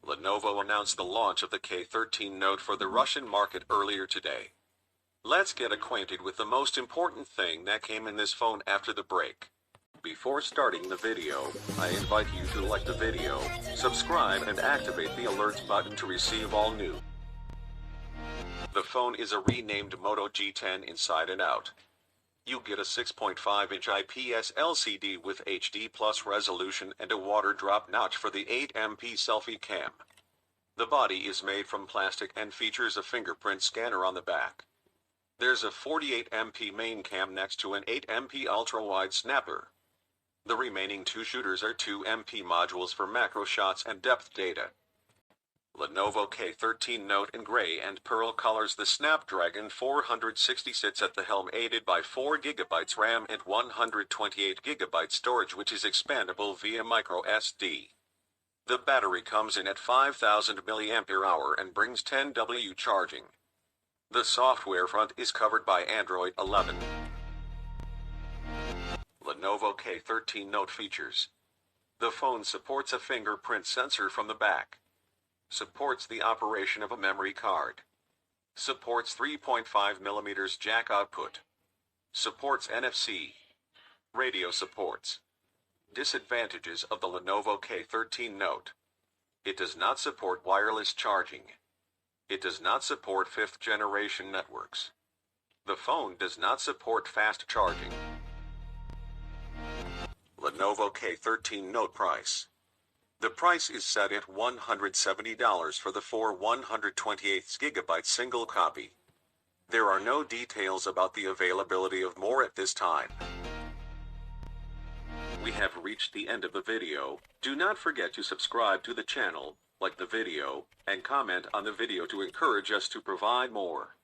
Lenovo announced the launch of the K13 Note for the Russian market earlier today. Let's get acquainted with the most important thing that came in this phone after the break. Before starting the video, I invite you to like the video, subscribe and activate the alerts button to receive all new. The phone is a renamed Moto G10 inside and out. You get a 6.5-inch IPS LCD with HD plus resolution and a water drop notch for the 8MP selfie cam. The body is made from plastic and features a fingerprint scanner on the back. There's a 48MP main cam next to an 8MP ultra-wide snapper. The remaining two shooters are 2MP modules for macro shots and depth data. Lenovo K13 Note in gray and pearl colors. The Snapdragon 460 sits at the helm, aided by 4GB RAM and 128GB storage, which is expandable via micro SD. The battery comes in at 5000 mAh and brings 10W charging. The software front is covered by Android 11. Lenovo K13 Note features. The phone supports a fingerprint sensor from the back. Supports the operation of a memory card. Supports 3.5mm jack output. Supports NFC. Radio supports. Disadvantages of the Lenovo K13 Note. It does not support wireless charging. It does not support 5th generation networks. The phone does not support fast charging. Lenovo K13 Note price. The price is set at $170 for the 128GB single copy. There are no details about the availability of more at this time. We have reached the end of the video. Do not forget to subscribe to the channel, like the video, and comment on the video to encourage us to provide more.